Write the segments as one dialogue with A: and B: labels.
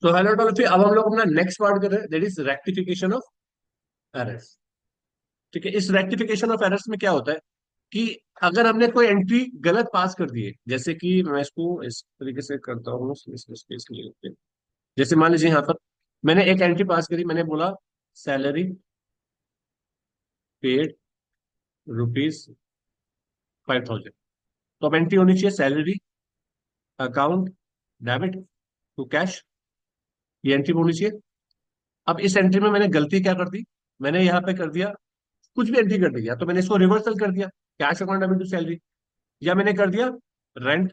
A: तो हेलो टॉलफी, अब हम लोग अपना नेक्स्ट पार्ट कर रहे हैं, that is rectification of errors. ठीक है, इस रेक्टिफिकेशन ऑफ एरर्स में क्या होता है कि अगर हमने कोई एंट्री गलत पास कर दी है, जैसे कि मैं इसको इस तरीके से करता हूँ, स्पेस नहीं होते। जैसे मान लीजिए यहाँ पर मैंने एक एंट्री पास करी, मैंने बोला सैलरी पेड ₹5,000। तो अब एंट्री होनी चाहिए salary account debit to cash, ये एंट्री होनी चाहिए। अब इस एंट्री में मैंने गलती क्या कर दी, मैंने यहाँ पे कर दिया कुछ भी एंट्री कर दिया, तो मैंने इसको रिवर्सल कर दिया cash account debit to salary, या मैंने कर दिया rent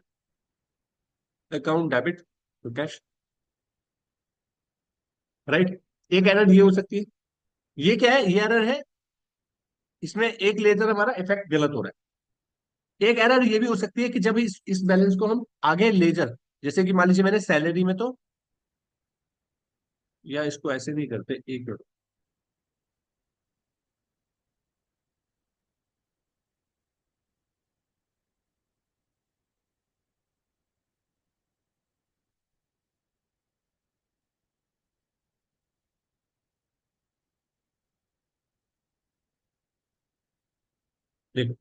A: account debit to cash. Right, एक एरर ये हो सकती है। ये क्या है, ये एरर है, इसमें एक लेजर हमारा इफेक्ट गलत हो रहा है। एक एरर ये भी हो सकती है कि जब इस बैलेंस को हम आगे लेजर, जैसे कि मान लीजिए मैंने सैलरी में तो, या इसको ऐसे नहीं करते, एक मिनट। देखो,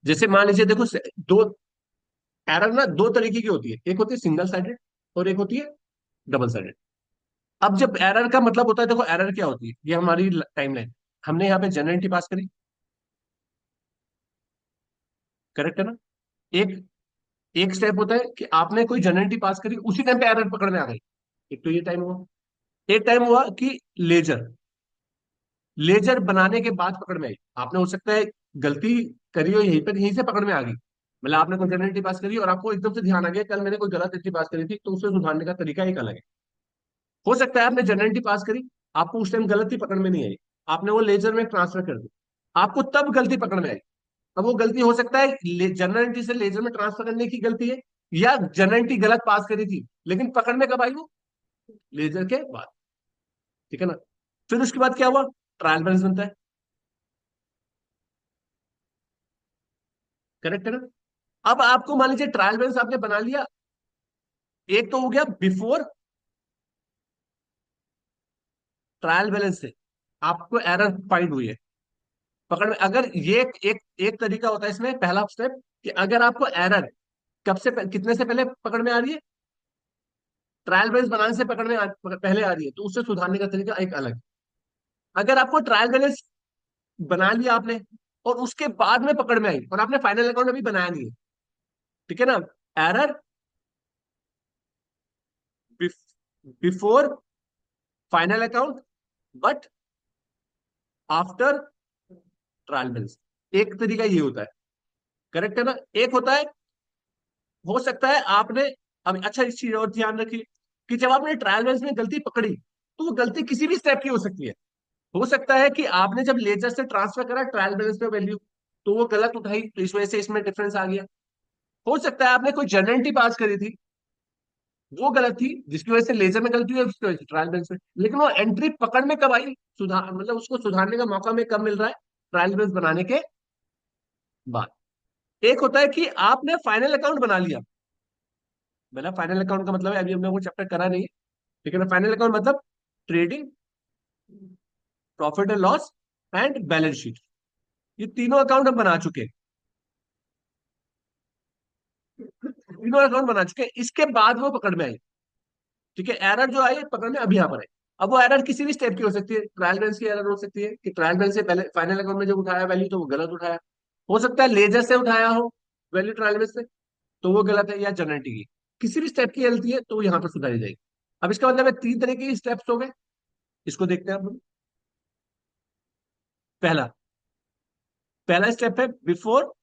A: जैसे मान लीजिए, देखो दो एरर ना दो तरीके की होती है, एक होती है सिंगल साइडेड और एक होती है डबल साइडेड। अब जब एरर का मतलब होता है, देखो एरर क्या होती है, ये हमारी टाइमलाइन, हमने यहाँ पे जनरेटिव पास करी, करेक्ट है ना। एक एक स्टेप होता है कि आपने कोई जनरेटिव पास करी, उसी टाइम पे एरर पकड़ में आ गई, एक तो ये टाइम हुआ। एक टाइम हुआ कि लेजर लेजर बनाने के बाद पकड़ में आई, आपने हो सकता है गलती करी हो यहीं पर, यहीं से पकड़ में आ गई, मतलब आपने कोई जनरेटिव पास करी और आपको एकदम से ध्यान आ गया कल मैंने कोई गलत एंट्री पास करी थी, तो उसे सुधारने का तरीका एक अलग है। हो सकता है आपने जनरेटिव पास करी, आपको उस टाइम गलती पकड़ में नहीं आई, आपने वो लेजर में ट्रांसफर कर दी, आपको तब गलती पकड़ में आई। अब वो गलती हो सकता है जनरल से लेजर में ट्रांसफर करने की गलती है, या जनरल गलत पास करी थी, लेकिन पकड़ में कब आई वो, लेजर के बाद। ठीक है ना। फिर उसके बाद क्या हुआ, ट्रायल बैलेंस बनता है, करेक्ट है ना। अब आपको मान लीजिए ट्रायल बैलेंस आपने बना लिया, एक तो हो गया बिफोर ट्रायल बैलेंस से आपको एरर फाइंड हुई है पकड़ में। अगर ये एक एक तरीका होता है इसमें, पहला स्टेप, कि अगर आपको एरर कब से कितने से पहले पकड़ में आ रही है, ट्रायल बैलेंस बनाने से पकड़ में पहले आ रही है, तो उससे सुधारने का तरीका एक अलग है। अगर आपको ट्रायल बैलेंस बना लिया आपने और उसके बाद में पकड़ में आई और आपने फाइनल अकाउंट अभी बनाया नहीं है, ठीक है ना, error before final account but after trial balance, एक तरीका ये होता है, करेक्ट है ना। एक होता है, हो सकता है आपने, अब अच्छा इस चीज और ध्यान रखिए कि जब आपने ट्रायल बैलेंस में गलती पकड़ी, तो वो गलती किसी भी स्टेप की हो सकती है। हो सकता है कि आपने जब लेजर से ट्रांसफर करा ट्रायल बैलेंस में वैल्यू, तो वो गलत उठाई, तो इस वजह से इसमें डिफरेंस आ गया। हो सकता है आपने कोई जनरलिटी पास करी थी, वो गलत थी, जिसकी वजह से लेजर में गलती हुई और उसकी वजह से ट्रायल बैलेंस में, लेकिन वो एंट्री पकड़ में कब आई, सुधार मतलब उसको सुधारने का मौका में कब मिल रहा है, ट्रायल बैलेंस बनाने के बाद। एक होता है कि आपने फाइनल अकाउंट बना लिया, मतलब फाइनल अकाउंट का मतलब है, अभी हमने वो चैप्टर करा नहीं है, ठीक है ना। फाइनल अकाउंट मतलब trading, profit and loss and balance sheet, ये तीनों अकाउंट हम बना चुके हैं, तीनों अकाउंट बना चुके हैं, इसके बाद वो पकड़ में आई। ठीक है, एरर जो आई पकड़ में अभी यहाँ पर है। अब वो एरर किसी भी स्टेप की हो सकती है, ट्रायल बैलेंस की एरर हो सकती है कि ट्रायल बैलेंस से पहले फाइनल अकाउंट में जब उठाया वैल्यू तो वो गलत उठाया, हो सकता है लेजर से उठाया हो वैल्यू ट्रायल बैलेंस से, तो वो गलत है, या जनरेटिव की, किसी भी स्टेप की गलती है तो वो यहाँ पर सुधारी जाएगी। अब इसका मतलब है तीन तरह के स्टेप्स हो गए, इसको देखते हैं आप लोग। पहला पहला स्टेप है before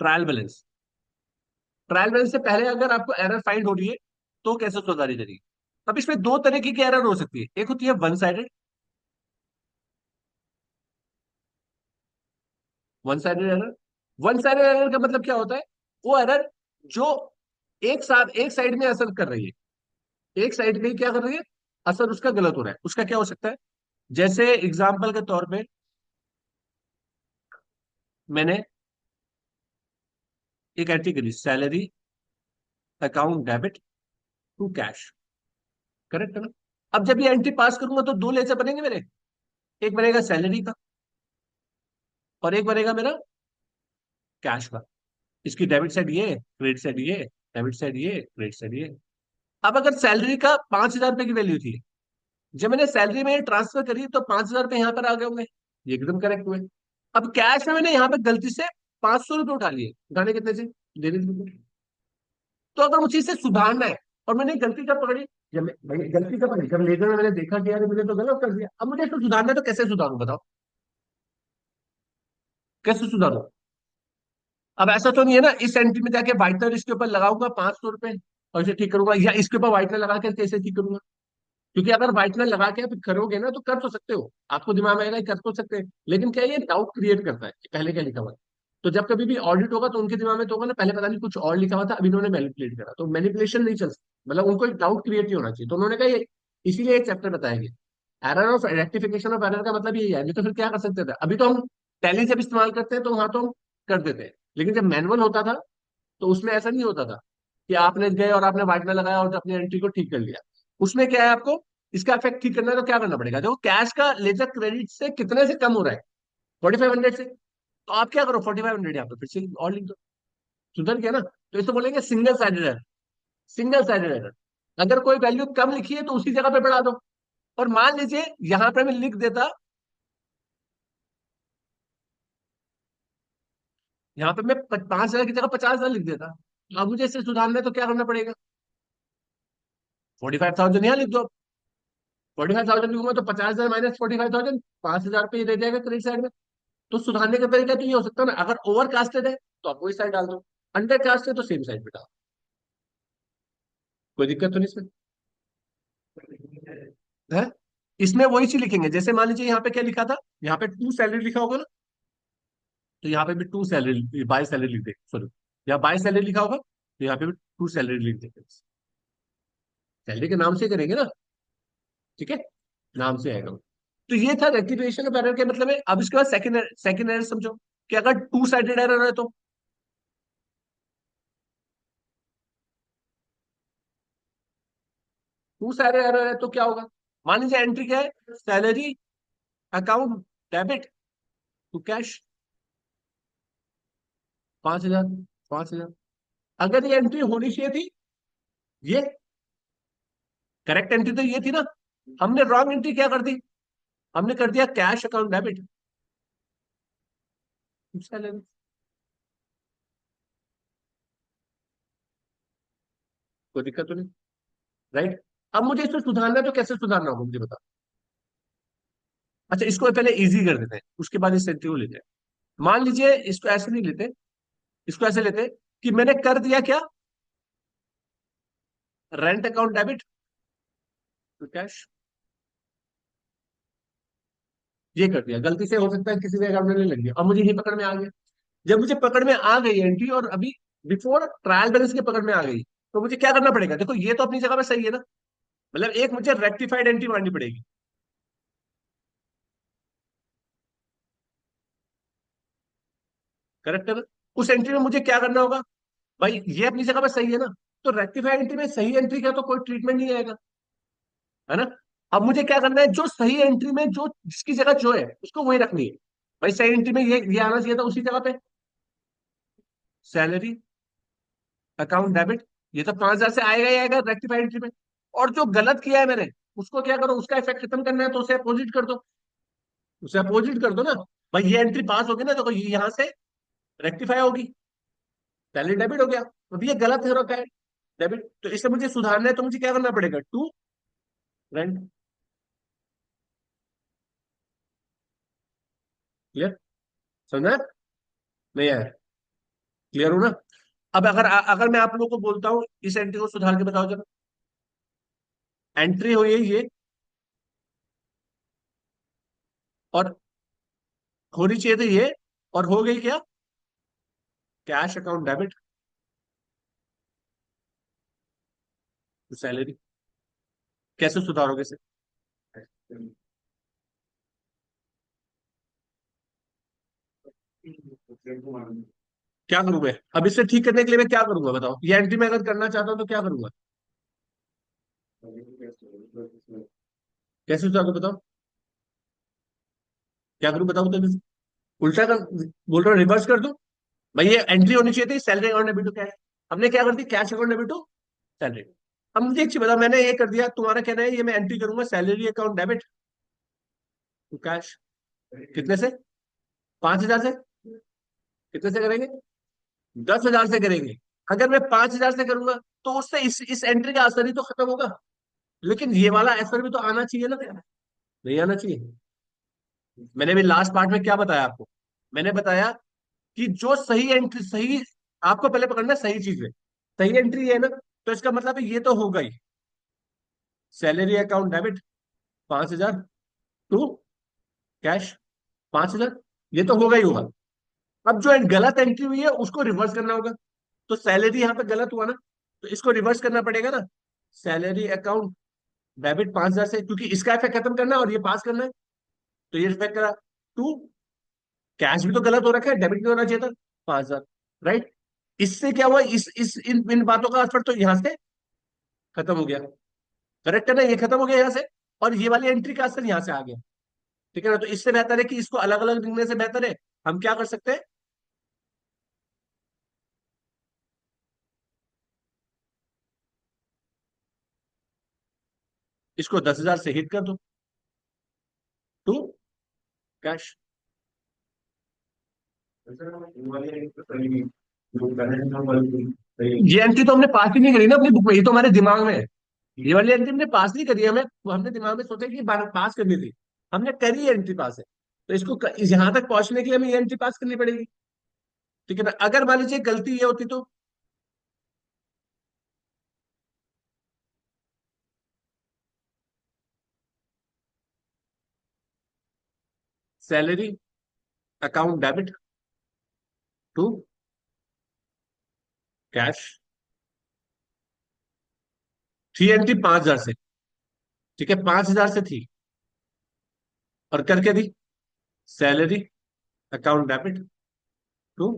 A: trial balance, trial balance से पहले अगर आपको एरर फाइंड हो रही है तो कैसे सुधारी जाएगी। अब इसमें दो तरीके की एरर हो सकती है, एक होती है one sided error. One sided error का मतलब क्या होता है, वो एरर जो एक साथ एक साइड में असर कर रही है, एक साइड में ही क्या कर रही है, असर उसका गलत हो रहा है, उसका क्या हो सकता है। जैसे एग्जाम्पल के तौर पे मैंने एक एंट्री करी salary account debit to cash. Correct है ना? अब जब ये एंट्री पास करूंगा तो दो लेजर बनेंगे मेरे। एक बनेगा सैलरी का और एक बनेगा मेरा कैश का। इसकी डेबिट साइड ये, क्रेडिट साइड ये, डेबिट साइड ये, क्रेडिट साइड ये। अब अगर सैलरी का 5,000 रुपए की वैल्यू थी, जब मैंने सैलरी में ट्रांसफर करी तो 5,000 रुपए यहाँ पर आ गए होंगे। ये एकदम करेक्ट हुए। अब कैश में मैंने यहाँ पे गलती से 500 रुपये उठा लिए। उठाने कितने से? देने थे। तो अगर मुझे इसे सुधारना है और मैंने गलती कब पकड़ी? जब मैंने गलती कब पकड़ी, जब लेकर मैंने देखा कि यार मैंने तो गलत कर दिया। अब मुझे इसको सुधारना है तो कैसे सुधारूं बताओ? कैसे सुधारूं? अब ऐसा तो नहीं है ना इस एंट्री में जाके व्हाइटनर इसके ऊपर लगाऊंगा 500 रुपए और इसे ठीक करूंगा, या इसके ऊपर व्हाइटनर लगा के कैसे ठीक करूंगा? क्योंकि अगर व्हाइटनर लगा के आप करोगे ना तो कर तो सकते हो, आपको दिमाग में आएगा कि कर तो सकते हैं, लेकिन क्या है, ये डाउट क्रिएट करता है कि पहले क्या लिखा हुआ है। तो जब कभी भी ऑडिट होगा तो उनके दिमाग में तो होगा ना, पहले पता नहीं कुछ और लिखा हुआ था, अब इन्होंने मैनिपुलेट करा, तो मैनिपुलेशन नहीं चल सकती, मतलब उनको एक डाउट क्रिएट नहीं होना चाहिए, तो उन्होंने कहा ये, इसीलिए एक चैप्टर बताएंगे। Error of rectification of error का मतलब यही है, नहीं तो फिर क्या कर सकते थे? अभी तो हम टैली जब इस्तेमाल करते हैं तो वहां तो हम कर देते हैं, लेकिन जब मैनुअल होता था तो उसमें ऐसा नहीं होता था कि आपने गए और आपने व्हाइटनर लगाया और अपनी एंट्री को ठीक कर लिया। उसमें क्या है, आपको इसका इफेक्ट ठीक करना है तो क्या करना पड़ेगा? देखो कैश का लेजर क्रेडिट से कितने से कम हो रहा है? 4,500 से। तो आप क्या करो, 4,500 यहाँ पे फिर से और लिख दो। सुधर गया ना? तो इसको बोलेंगे single sided error. Single sided error. अगर कोई वैल्यू कम लिखी है तो उसी जगह पे बढ़ा दो। और मान लीजिए यहां पे मैं लिख देता, यहाँ पे मैं 5,000 की जगह 50,000 लिख देता। तो अब मुझे इसे सुधारना है तो क्या करना पड़ेगा? 45,000 यहाँ लिख दो। 45,000 लिखूंगा तो 50,000 माइनस 45,000, 5,000 पे ही रह जाएगा क्रेडिट साइड में। तो सुधारने का तरीका तो ये हो सकता है ना, अगर ओवर कास्टेड है तो आप वही साइड डाल दो, अंडर कास्ट है तो सेम साइड पे डाल। कोई दिक्कत तो नहीं इसमें? है? इसमें वही चीज लिखेंगे, जैसे मान लीजिए यहाँ पे क्या लिखा था, यहाँ पे टू सैलरी लिखा होगा ना, तो यहाँ पे भी टू सैलरी बाय सैलरी लिख देंगे, सॉरी, यहाँ बाय सैलरी लिखा होगा तो यहाँ पे भी टू सैलरी लिख देंगे। सैलरी के नाम से करेंगे ना, ठीक है, नाम से आएगा। तो ये था रेक्टिफिकेशन ऑफ एरर के मतलब है। अब इसके बाद सेकंड सेकंड एरर समझो कि अगर टू साइडेड एरर है तो, टू साइडेड एरर है तो क्या होगा? मान लीजिए एंट्री क्या है, salary account debit to cash 5,000, 5,000। अगर ये एंट्री होनी चाहिए थी, ये करेक्ट एंट्री तो ये थी ना, हमने रॉन्ग एंट्री क्या कर दी? हमने कर दिया कैश अकाउंट डेबिट सैलरी। कोई दिक्कत तो नहीं, राइट? अब मुझे इसको सुधारना है तो कैसे सुधारना होगा मुझे बता। अच्छा, इसको पहले इजी कर देते हैं, उसके बाद इस एंट्री को लेते हैं। मान लीजिए इसको ऐसे नहीं लेते, इसको ऐसे लेते कि मैंने कर दिया क्या, rent account debit to cash. ये कर दिया गलती से, हो सकता है किसी के अकाउंट में नहीं लग गया और मुझे ये पकड़ में आ गया। जब मुझे पकड़ में आ गई एंट्री और अभी बिफोर ट्रायल बैलेंस के पकड़ में आ गई, तो मुझे क्या करना पड़ेगा? देखो ये तो अपनी जगह पे सही है ना, मतलब एक मुझे रेक्टिफाइड एंट्री मारनी पड़ेगी। करेक्ट है ना? उस एंट्री में मुझे क्या करना होगा? भाई ये अपनी जगह पे सही है ना, तो रेक्टिफाइड एंट्री में सही एंट्री का तो कोई ट्रीटमेंट नहीं आएगा, है ना? अब मुझे क्या करना है, जो सही एंट्री में जो जिसकी जगह जो है उसको वही रखनी है। भाई सही एंट्री में ये आना चाहिए था उसी जगह पे, सैलरी अकाउंट डेबिट। ये तो 5,000 से आएगा ही आएगा रेक्टिफाइड एंट्री में। और जो गलत किया है मैंने, उसको क्या करो, उसका इफेक्ट खत्म करना है तो उसे अपोजिट कर दो। उसे अपोजिट कर दो ना। भाई ये एंट्री पास होगी ना तो ये यहाँ से रेक्टिफाई होगी, सैलरी डेबिट हो गया। अब ये गलत हो रखा है, डेबिट, तो इसे मुझे सुधारना है तो मुझे क्या करना पड़ेगा, टू रेंट। क्लियर? समझा? नहीं आया? क्लियर हो ना? अब अगर मैं आप लोगों को बोलता हूँ इस एंट्री को सुधार के बताओ जरा। एंट्री हुई है ये, और होनी चाहिए थी ये, और हो गई क्या, कैश अकाउंट डेबिट सैलरी। कैसे सुधारोगे इसे? क्या करूं मैं अब इसे ठीक करने के लिए? मैं क्या करूंगा बताओ? ये एंट्री मैं अगर करना चाहता हूं तो क्या करूंगा? कैसे उतार दो बताओ, क्या करूं बताओ तो। उल्टा कर बोल रहा हूँ, रिवर्स कर दूं। भाई ये एंट्री होनी चाहिए थी salary account debit to cash, हमने क्या कर दी cash account debit to salary. अब मुझे एक चीज बता, मैंने ये कर दिया, तुम्हारा कहना है ये मैं एंट्री करूंगा salary account debit to cash, कितने से? 5,000 से। कितने से करेंगे? 10,000 से करेंगे। अगर मैं 5,000 से करूंगा तो उससे इस एंट्री का असर ही तो खत्म होगा, लेकिन ये वाला असर भी तो आना चाहिए ना, नहीं आना चाहिए। मैंने भी लास्ट पार्ट में क्या बताया आपको, मैंने बताया कि जो सही एंट्री, सही आपको पहले पकड़ना है सही चीज है। सही एंट्री है ना, तो इसका मतलब है ये तो होगा ही, salary account debit 5,000 to cash 5,000, ये तो होगा ही होगा। अब जो गलत एंट्री हुई है उसको रिवर्स करना होगा, तो सैलरी यहाँ पे गलत हुआ ना, तो इसको रिवर्स करना पड़ेगा ना, सैलरी अकाउंट डेबिट 5,000 से, क्योंकि इसका इफेक्ट खत्म करना है और ये पास करना है, तो ये इफेक्ट करा टू कैश भी तो गलत हो रखा है, डेबिट भी होना चाहिए था 5,000, राइट। इससे क्या हुआ, इस इन बातों का असर तो यहां से खत्म हो गया, करेक्ट है ना, ये खत्म हो गया यहाँ से, और ये वाली एंट्री का असर यहाँ से आ गया, ठीक है ना। तो इससे बेहतर है कि इसको अलग अलग लिखने से बेहतर है, हम क्या कर सकते हैं, इसको 10,000 से हिट कर दो टू कैश। ये एंट्री तो हमने पास ही नहीं करी ना अपनी बुक में, ये तो हमारे दिमाग में है। ये वाली एंट्री हमने पास नहीं करी, हमें हमने दिमाग में सोचा कि पास करनी थी, हमने करी एंट्री पास है, तो इसको यहां तक पहुंचने के लिए हमें ये एंट्री पास करनी पड़ेगी, ठीक है ना। अगर मान लीजिए गलती ये होती तो salary account debit to cash, थी एंट्री 5,000 से, ठीक है 5,000 से थी, और करके दी salary account debit to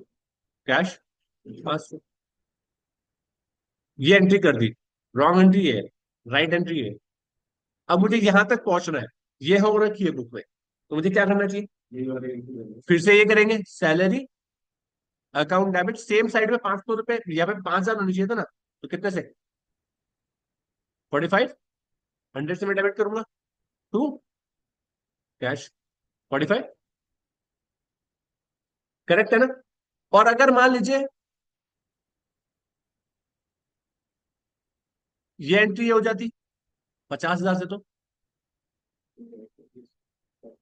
A: cash 500, ये एंट्री कर दी, रॉन्ग एंट्री है, राइट एंट्री है। अब मुझे यहां तक पहुंचना है, ये हो रखी है बुक में, तो मुझे क्या करना चाहिए, फिर से ये करेंगे salary account debit, same side में 500 रुपए, यहाँ पे 5,000 होनी चाहिए था ना, तो कितने से 45, 100 से मैं डेबिट करूंगा टू कैश 45, करेक्ट है ना। और अगर मान लीजिए ये एंट्री हो जाती 50,000 से, तो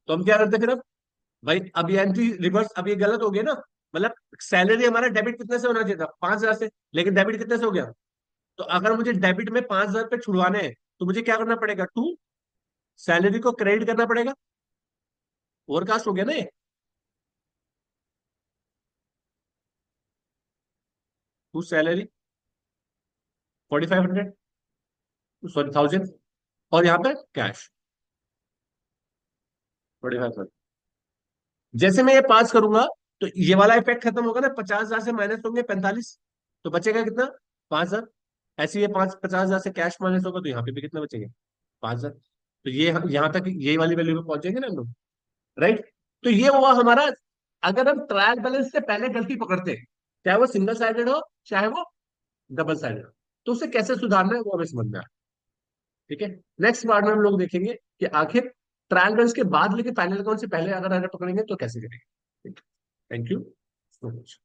A: हम क्या करते फिर, अब भाई अब ये एंट्री रिवर्स, अब ये गलत हो गया ना, मतलब सैलरी हमारा डेबिट कितने से होना चाहिए था 5,000 से, लेकिन डेबिट कितने से हो गया। तो अगर मुझे डेबिट में 5,000 पे छुड़वाने हैं, तो मुझे क्या करना पड़ेगा, टू सैलरी को क्रेडिट करना पड़ेगा, ओवरकास्ट हो गया ना ये, टू सैलरी 4,500, सॉरी 1,000, और यहाँ पे कैश 4,500। जैसे मैं ये पास करूंगा, तो ये वाला इफेक्ट खत्म होगा ना, 50,000 से माइनस होंगे 45, तो बचेगा कितना, 5,000। ऐसे ये 50,000 से कैश माइनस होगा, तो यहाँ पे भी कितना बचेगा, 5,000। तो ये यहाँ तक ये वाली वैल्यू पे पहुंचेंगे ना हम लोग, राइट। तो ये हुआ हमारा, अगर हम ट्रायल बैलेंस से पहले गलती पकड़ते हैं, चाहे वो सिंगल साइडेड हो चाहे वो डबल साइडेड हो, तो उसे कैसे सुधारना है वो हमें समझ में आया, ठीक है। नेक्स्ट पार्ट में हम लोग देखेंगे कि आखिर ट्रायल बैलेंस के बाद लेके फाइनल अकाउंट से पहले अगर पकड़ेंगे तो कैसे करेंगे। Thank you so much.